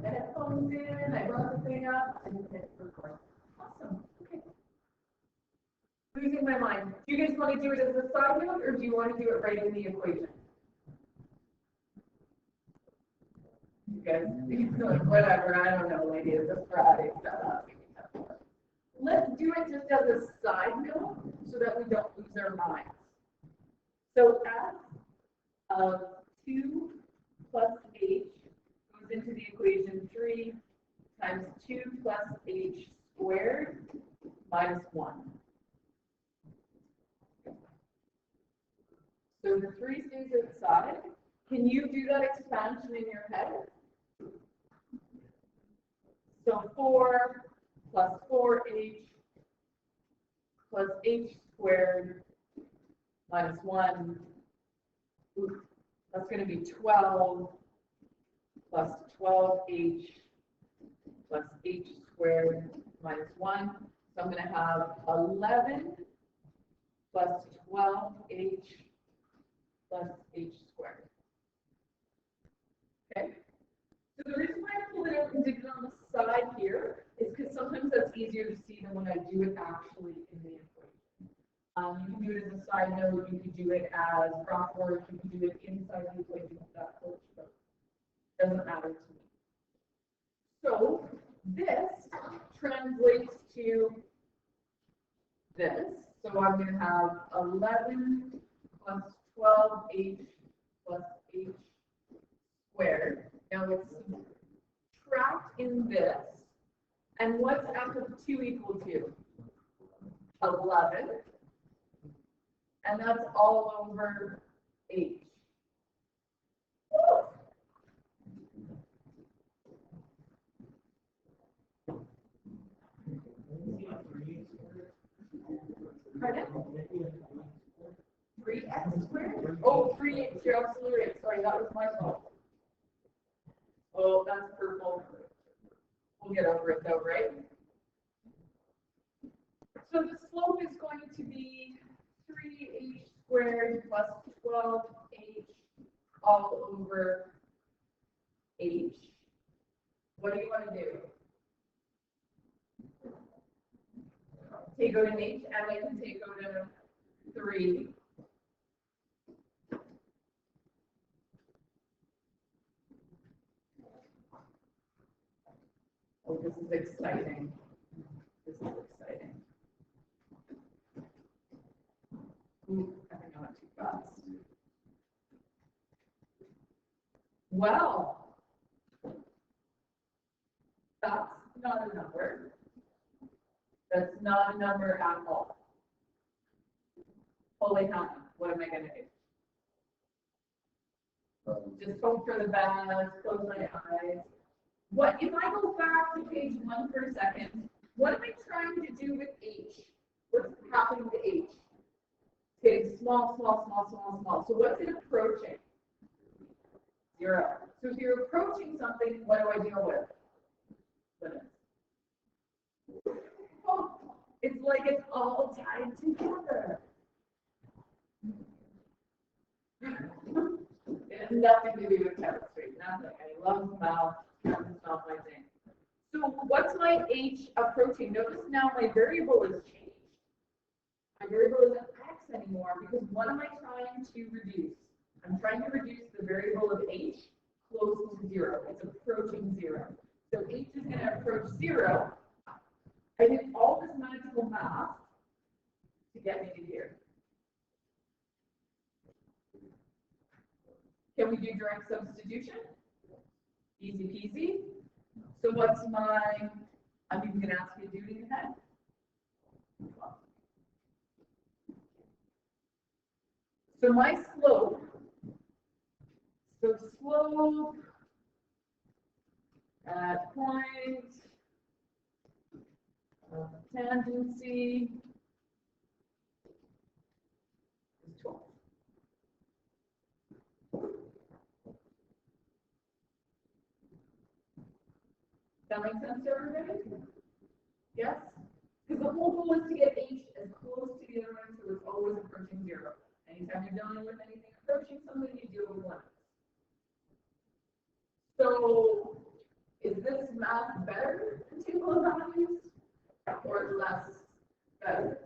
my headphones in, I brought the thing up, and hit record. Awesome. Okay. Losing my mind. Do you guys want to do it as a side note, or do you want to do it right in the equation? You guys, whatever, I don't know, lady, it's a Friday. Let's do it just as a side note so that we don't lose our minds. So f of 2 plus h goes into the equation 3 times 2 plus h squared minus 1. So the 3 stays outside. Can you do that expansion in your head? So 4 plus 4h plus h squared minus 1. Ooh, that's going to be 12 plus 12h plus h squared minus 1. So I'm going to have 11 plus 12h plus h squared. Okay? So the reason why I pulled it out and did it on the side here is because sometimes that's easier to see than when I do it actually in the equation. You can do it as a side note, you can do it as rock work, you can do it inside the equation if that works, but it doesn't matter to me. So this translates to this. So I'm going to have 11 plus 12h plus h squared. Now it's subtract in this. And what's f of 2 equal to? 11. And that's all over h. Woo! Pardon? 3x squared? Oh, 3x, you're absolutely right. Sorry, that was my fault. Oh, that's purple. We'll get over it though, right? So the slope is going to be 3h squared plus 12h all over h. What do you want to do? Take out an h, and I can take out a 3. Oh, this is exciting. This is exciting. Ooh, I think I went too fast. Well, that's not a number. That's not a number at all. Holy hell, what am I going to do? Just hope for the best, close my eyes. What if I go back to page 1 for a second? What am I trying to do with h? What's happening to h? It's getting small, small, small, small, small. So what's it approaching? 0. So if you're approaching something, what do I deal with? Limits. Oh, it's like it's all tied together. It has nothing to do with chemistry. Nothing. I love math. That's not my thing. So what's my h approaching? Notice now my variable is changed. My variable isn't x anymore because what am I trying to reduce? I'm trying to reduce the variable of h close to 0. It's approaching 0. So h is going to approach 0. I did all this magical math to get me to here. Can we do direct substitution? Easy peasy. So what's my, I'm even going to ask you to do it in your head. So my slope, at point, tangency is 12. That makes sense to everybody? Yes? Because the whole goal is to get h as close to the other one so it's always approaching 0. Anytime you're dealing with anything approaching something, you deal with limits. So Is this math better than table of values or less better?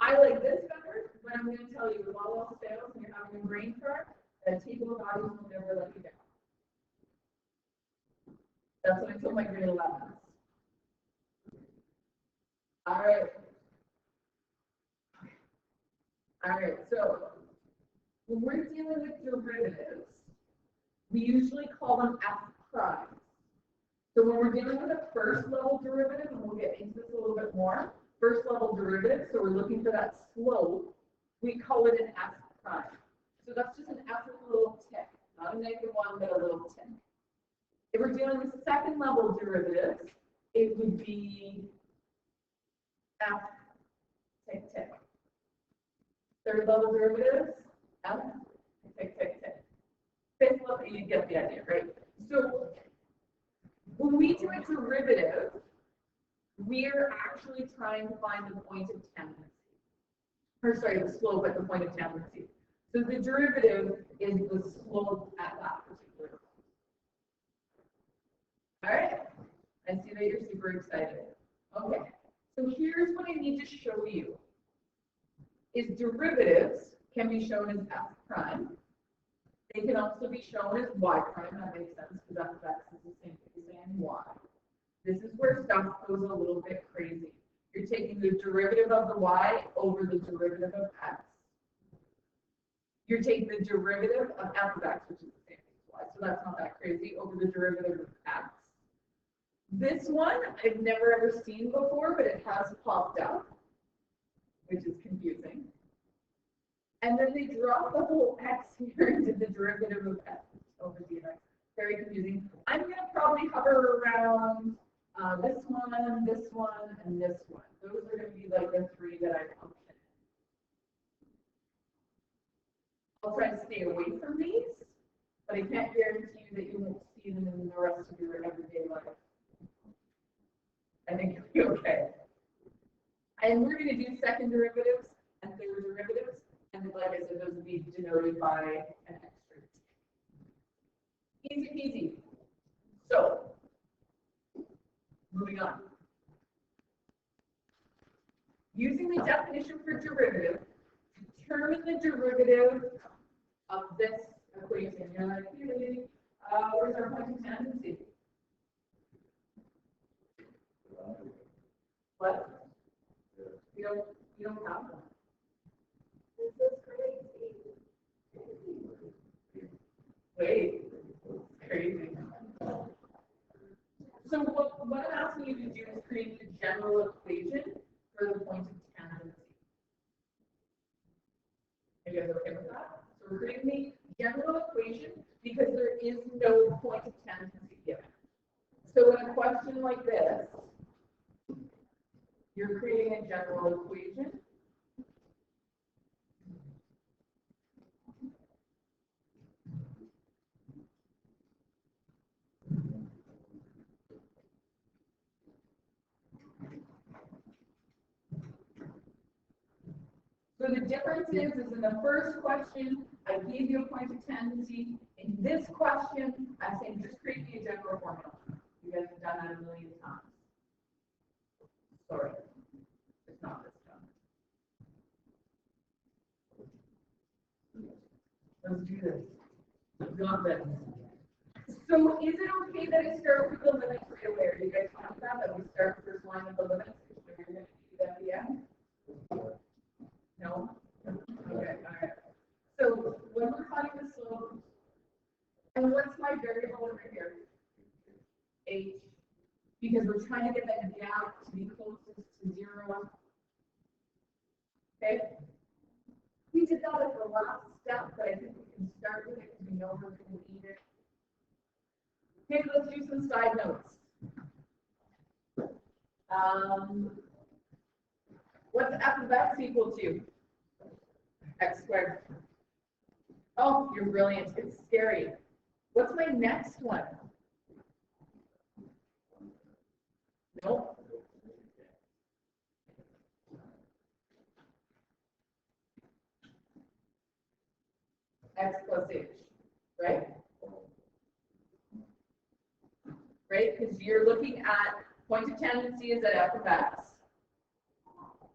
I like this better, but I'm going to tell you, if all else fails and you're having a brain fart, that table of values will never let you down. That's what I told my grade 11s. All right. All right, so when we're dealing with derivatives, we usually call them f primes. So when we're dealing with a first level derivative, and we'll get into this a little bit more, first level derivative, so we're looking for that slope, we call it an f prime. So that's just an f with a little tick, not a -1, but a little tick. If we're dealing with second level derivatives, it would be f tick tick. Third level derivatives, f tick tick tick. Fifth level, you get the idea, right? So when we do a derivative, we're actually trying to find the point of tendency. Or sorry, the slope at the point of tendency. So the derivative is the slope at that particular point. All right. I see that you're super excited. Okay. So here's what I need to show you. Is derivatives can be shown as f prime. They can also be shown as y prime. That makes sense because f of x is the same thing as saying y. This is where stuff goes a little bit crazy. You're taking the derivative of the y over the derivative of x. You're taking the derivative of f of x, which is the same thing as y. So that's not that crazy, over the derivative of x. This one I've never ever seen before, but it has popped up, which is confusing. And then they drop the whole x here into the derivative of x over dx. Very confusing. I'm going to probably hover around this one, and this one. Those are going to be like the three that I function in. I'll try to stay away from these, but I can't guarantee you that you won't see them in the rest of your everyday life. I think you'll be okay. And we're going to do second derivatives and third derivatives. And like I said, those will be denoted by an extra. Easy peasy. So, moving on. Using the definition for derivative, determine the derivative of this equation. You're like, hey, where's our point of tendency? What? You don't have one. This is crazy. Wait, crazy. So what I'm asking you to do is create the general equation for the point of tendency. Are you guys okay with that? So we're creating the general equation because there is no point of tendency given. So in a question like this, you're creating a general equation. So the difference is in the first question, I gave you a point of tendency. In this question, I'm saying just create me a general formula. You guys have done that a million times. Sorry, it's not this time. Let's do this. Got this. So is it okay that I start with the limits right away? Are you guys fine with that we start with the first line of the limits? So you're going to do that at the end? No? Okay, all right. So when we're finding the slope, and what's my variable over here? H. Because we're trying to get that gap to be closest to 0. Okay? We did that at the last step, but I think we can start with it because we know we're going to need it. Okay, let's do some side notes. What's f of x equal to? X squared. Oh, you're brilliant. It's scary. What's my next one? Nope. X plus h, right? right? Because you're looking at point of tendency is at f of x.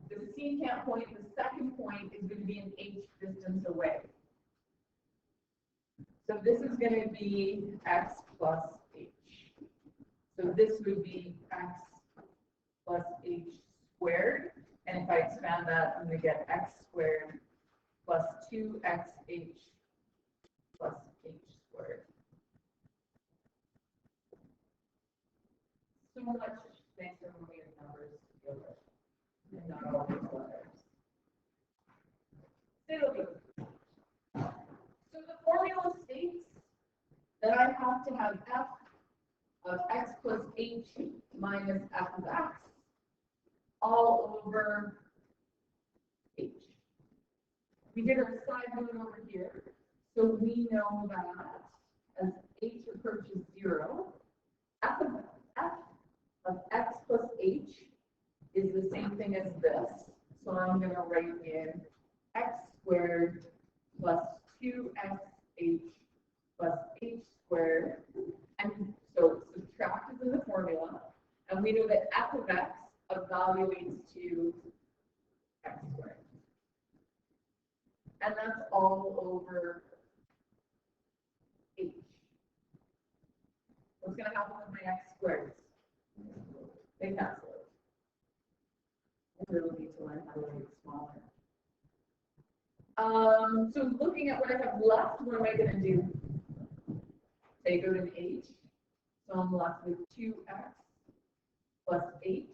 The secant point, the second point is going to be an h distance away. So this is going to be x plus h. So this would be x plus h squared. And if I expand that, I'm going to get x squared plus 2xh plus h squared. So much nicer when we have numbers to deal with, and not all these letters. So the formula states that I have to have f of x plus h minus f of x all over h. We did our side note over here, so we know that as h approaches 0, f of x plus h is the same thing as this. So I'm going to write in x squared plus 2xh plus h squared. And so subtract is in the formula. And we know that f of x evaluates to x squared. And that's all over h. What's going to happen with my x squared? They cancel it. I really need to learn how to make it smaller. So looking at what I have left, what am I going to do? Take out an h. So I'm left with 2x plus h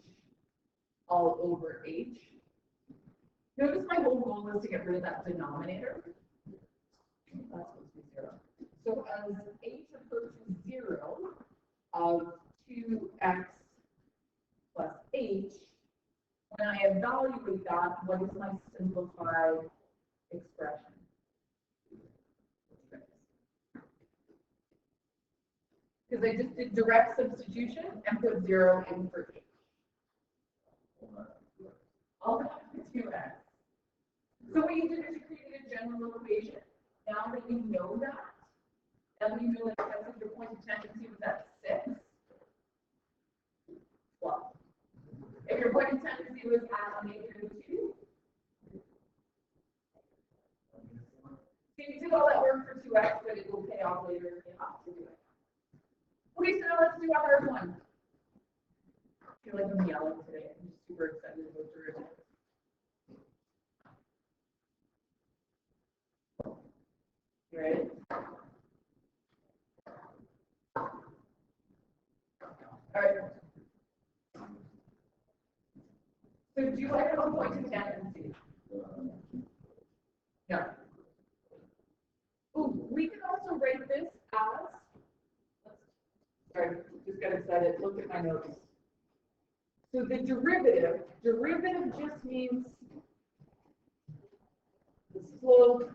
all over h. Notice my whole goal is to get rid of that denominator. That's supposed to be 0. So as h approaches 0 of 2x plus h, when I evaluate that, what is my simplified expression? Because I just did direct substitution and put 0 in for h. All that is 2x. So what you did is you created a general equation. Now that you know that, and you know that because your point of tendency was at 6, well, if your point of tendency was at -2, so you did all that work for 2x, but it will pay off later if you have to do it. Okay, so now let's do a hard one. I feel like I'm yelling today. I'm just super excited to go through it. You ready? All right. So do I have a point of tendency? No. Ooh, we can also write this as, sorry, just got excited, look at my notes. So the derivative just means the slope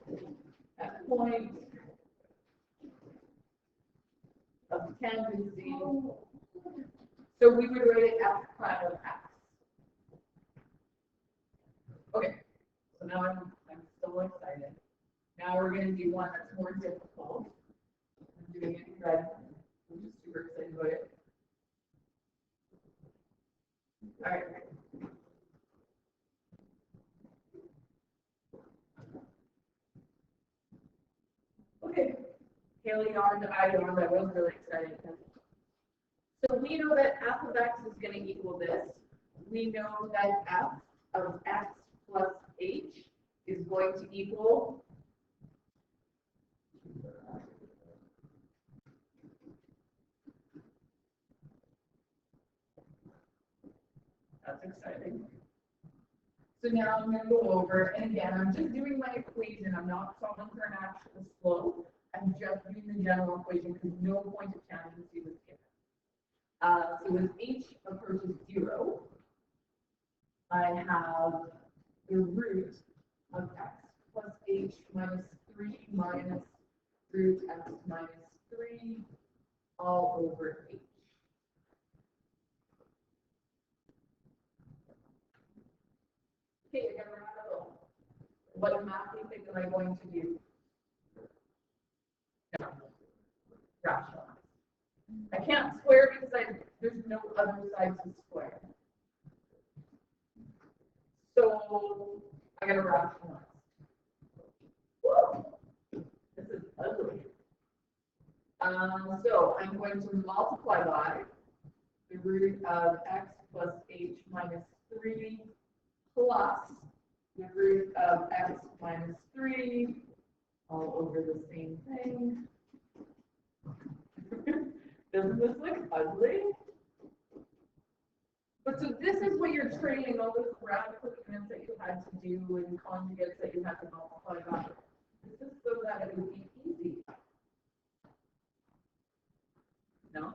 at point of tendency. So we would write it f prime of x. Okay, so now I'm so excited. Now we're going to do one that's more difficult. I'm doing it in red. I'm just super excited about it. All right. Okay. Haley yawned, I yawned. I was really excited. So we know that f of x is going to equal this. We know that f of x plus h is going to equal that's exciting. So now I'm going to go over, and again, I'm just doing my equation. I'm not solving for an actual slope. I'm just doing the general equation because no point of tendency was given. So as h approaches 0, I have the root of x plus h minus 3 minus root x minus 3 all over h. Okay, I got to what math do you think am I going to do? No. Rationalize. I can't square because there's no other side to square. So I gotta rationalize. Whoa, this is ugly. So I'm going to multiply by the root of x plus h minus 3 plus the root of x minus 3 all over the same thing. Doesn't this look ugly? But so this is what you're training all those radical units that you had to do and conjugates that you had to multiply by. This is so that it would be easy. No?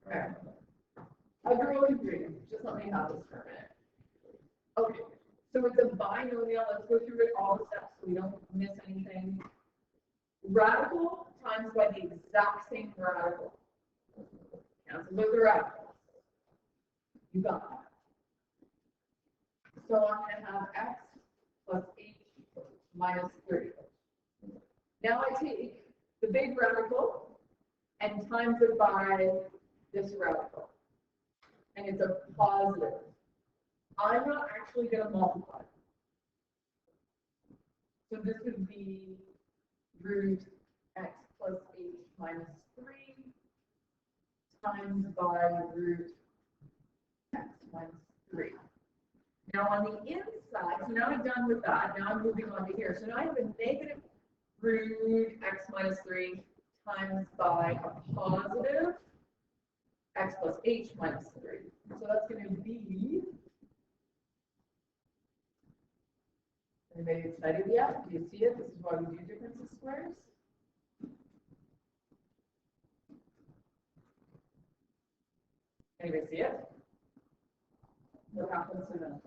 Okay. A girl can dream. Just let me have this for a minute. Okay. So with the binomial, let's go through it all the steps so we don't miss anything. Radical times by the exact same radical. Cancel with the radical. You got that. So I'm going to have x plus h minus 3. Now I take the big radical and times it by this radical. And it's a positive. I'm not actually going to multiply. So this would be root x plus h minus 3 times by root x minus 3. Now on the inside, so now I'm done with that. Now I'm moving on to here. So now I have a negative root x minus 3 times by a positive x plus h minus 3. So that's going to be, anybody excited yet? Do you see it? This is why we do difference of squares. Anybody see it? What happens to them?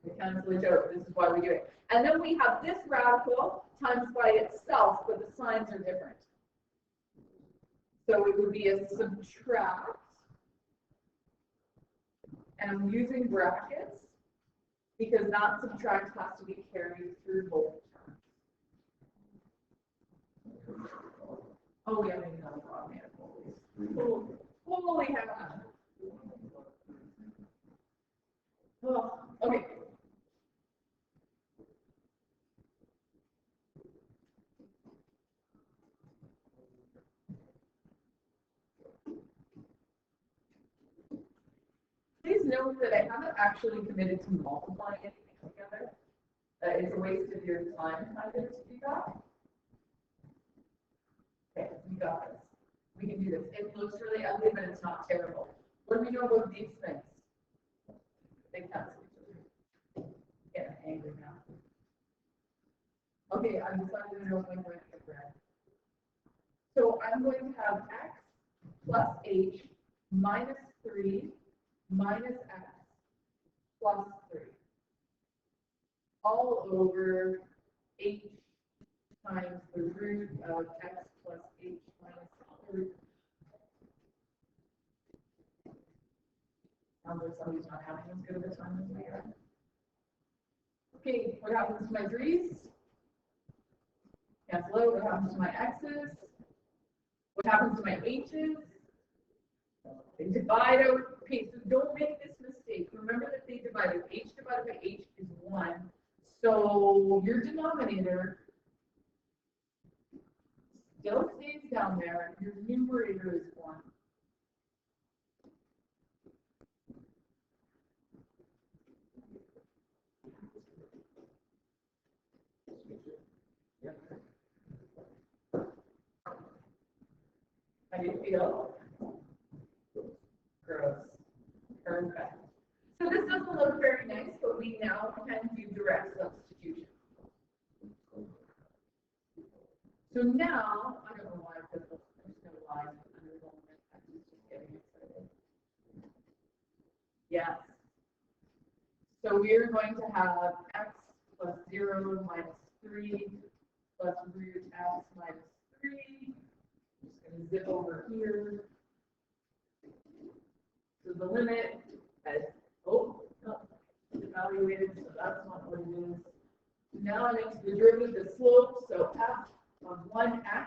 We cancel each other. This is why we do it. And then we have this radical times by itself, but the signs are different. So it would be a subtract. And I'm using brackets because that subtract has to be carried through both terms. Oh, yeah, maybe not a problem. Holy heck. Oh, okay. Please note that I haven't actually committed to multiplying anything together. It's a waste of your time kind of to do that. Okay, we got this. We can do this. It looks really ugly, but it's not terrible. What do we know about these things? They cancel each other. Get angry now. Okay, I'm deciding to know if I'm going to get bread. So I'm going to have x plus h minus 3 minus x plus 3 all over h times the root of x plus h minus 3. Somebody's not having as good of a time as we are. Okay, what happens to my 3's? Cancel out. What happens to my x's? What happens to my h's? They divide out. Okay, so don't make this mistake. Remember that they divide out. H divided by h is 1. So your denominator still stays down there. Your numerator is 1. How do you feel? Gross. Perfect. So this doesn't look very nice, but we now can do direct substitution. So now, I don't know why I put this, there's no line under the line. I'm just getting excited. Yes. So we're going to have x plus 0 minus 3 plus root x minus 3. I'm just going to zip over here. So the limit has, evaluated, so that's not what it is. Now next to the derivative, the slope, so f of 1x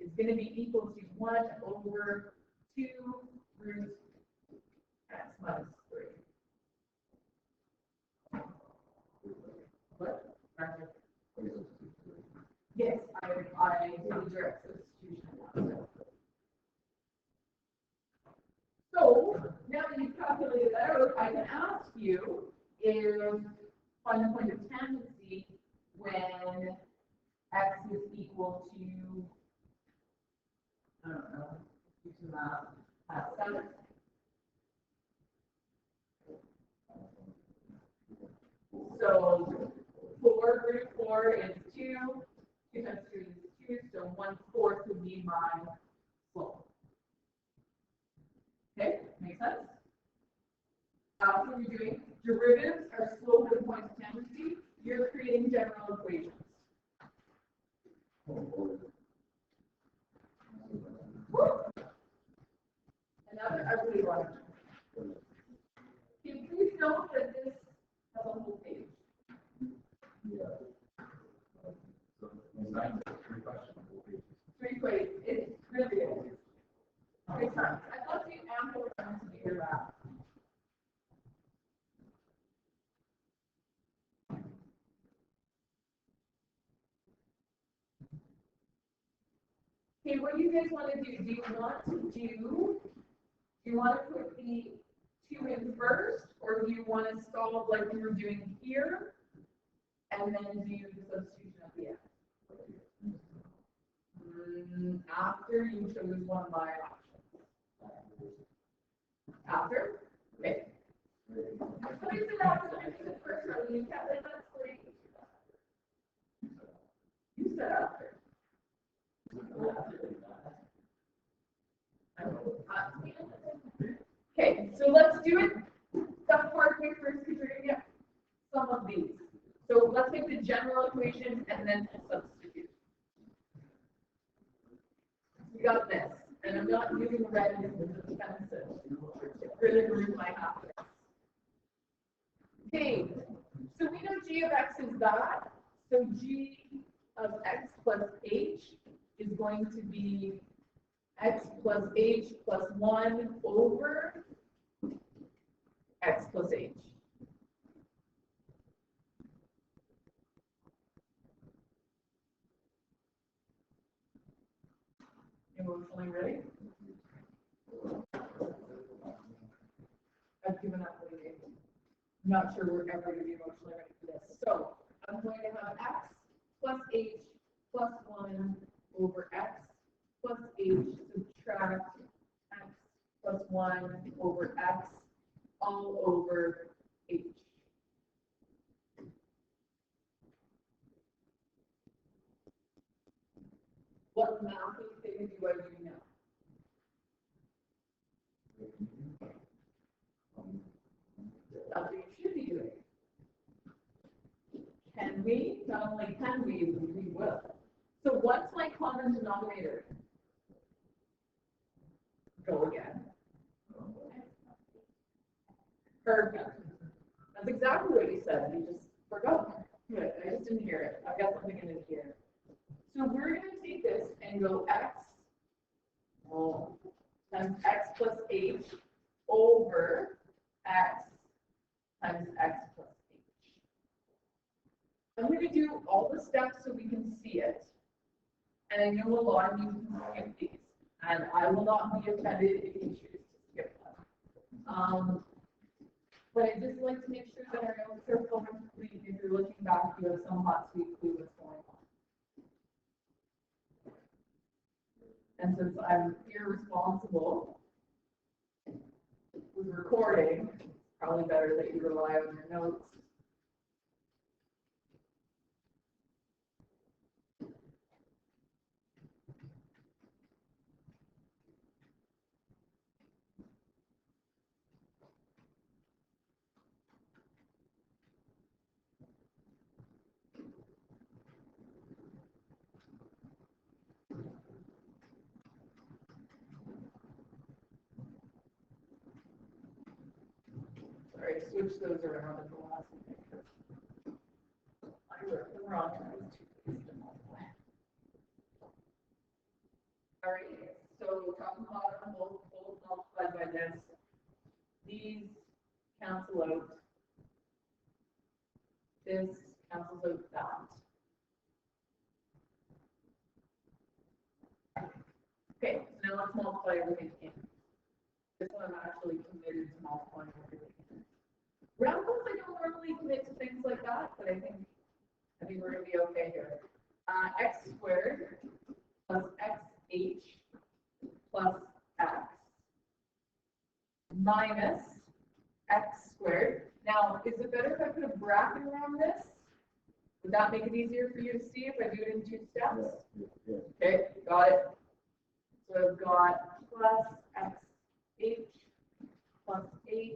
is going to be equal to 1 over 2 root x minus 3. What? Yes, I did a direct substitution. So now that you've calculated that out, I can ask you if find the point of tangency when x is equal to, I don't know, do some math, 7. So 4 root 4 is 2. 2 times 2 is 2, so 1/4 would be my slope. Okay, makes sense? After you're doing derivatives or slope with points of tangency, you're creating general equations. Another ugly one. Can you please note that this has a whole page? Three equations. It really is. Okay, sorry. I'd love to ample time to do your math. Okay, what do you guys want to do? Do you want to put the 2 in first, or do you want to solve like we were doing here, and then do the substitution at the end? After you chose one of my options. After? Okay. Somebody said after the first one, you kept it, that's great. You said after. Okay, so let's do it some part way first because we're going to get some of these. So let's take the general equation and then substitute. We got this, and I'm not using red because it's expensive. It's really ruined my happiness. Okay, so we know g of x is that. So g of x plus h is going to be x plus h plus 1 over x plus h. Emotionally ready? I've given up reading. I'm not sure we're ever going to be emotionally ready for this. So I'm going to have x plus h plus 1 over x plus h subtract x plus 1 over x all over h. What mathing thing do I do now? That's what you should be doing. Can we? Not only can we will. So what's my common denominator? Go again. Perfect. That's exactly what you said. You just forgot. Good. I just didn't hear it. I've got something in here. So we're going to take this and go x times x plus h over x times x plus h. I'm going to do all the steps so we can see it. And I know a lot of you can skip these. And I will not be offended if you choose to skip them. But I just like to make sure that our notes are full and complete. If you're looking back, you have some hot, sweet clue what's going on. And since I'm irresponsible with recording, it's probably better that you rely on your notes. Sorry, I switched those around at the last minute. I wrote them wrong and I was too pleased to multiply. All right, so top and bottom both multiplied by this. These cancel out. This cancels out that. Okay, so now let's multiply everything in. This one I'm actually committed to multiplying everything in. Round ones I don't normally commit to things like that, but I think we're going to be okay here. X squared plus xh plus x minus x squared. Now, is it better if I put a bracket around this? Would that make it easier for you to see if I do it in 2 steps? Yeah. Okay, got it. So I've got plus xh plus h.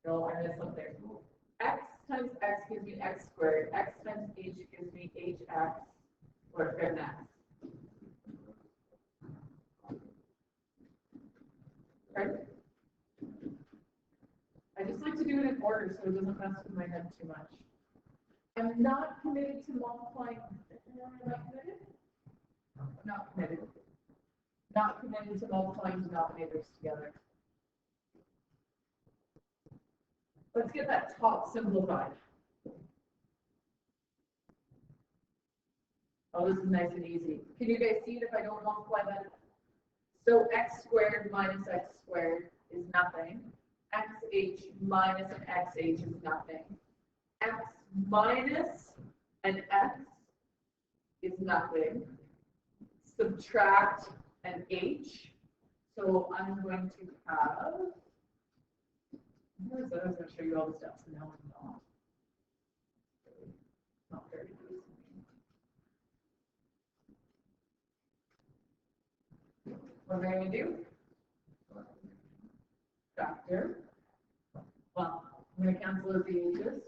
No, I missed something. X times x gives me x squared. X times h gives me hx, or n x. Right? I just like to do it in order so it doesn't mess with my head too much. I'm not committed to multiplying. Am I committed? Not committed. Not committed to multiplying denominators together. Let's get that top simplified. Oh, this is nice and easy. Can you guys see it if I don't multiply that? So x squared minus x squared is nothing. Xh minus an xh is nothing. X minus an x is nothing. Subtract an h. So I'm going to have, where is that? I was going to show you all the steps, and now I'm not. Not very good. What am I going to do? Factor. Well, I'm going to cancel out the h's.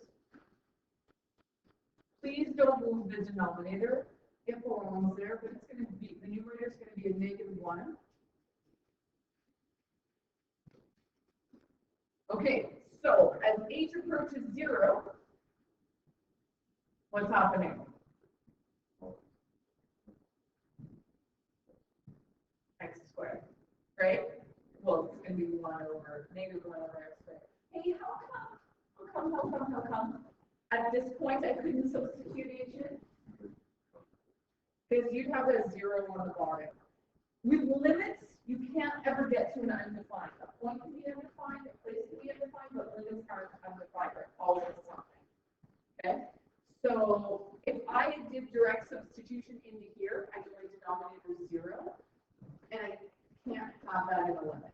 Please don't move the denominator. If we're almost there, but it's going to be, the numerator is going to be a -1. Okay, so as h approaches 0, what's happening? X squared, right? Well, it's going to be 1 over -1 over x squared. Hey, how come? At this point, I couldn't substitute h in? Because you'd have a 0 on the bottom. With limits, you can't ever get to an undefined. A point can be undefined, a place can be undefined, but limits aren't undefined. They're always something. Okay? So if I did direct substitution into here, I get my denominator 0, and I can't have that in a limit.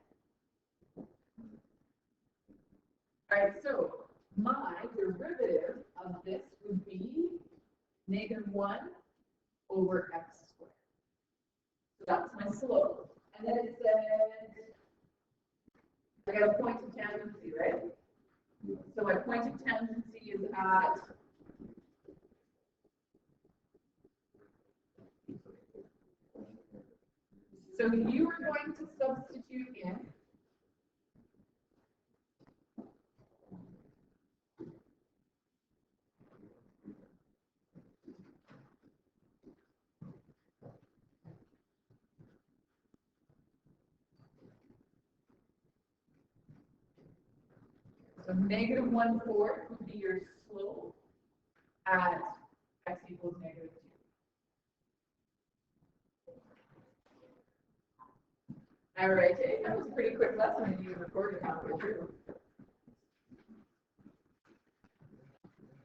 All right, so my derivative of this would be -1 over x squared. So that's my slope. And then it said, I got a point of tangency, right? So my point of tangency is at so you are going to substitute in so -1/4 would be your slope at x equals -2. All right, Jay, that was a pretty quick lesson and you recorded halfway through.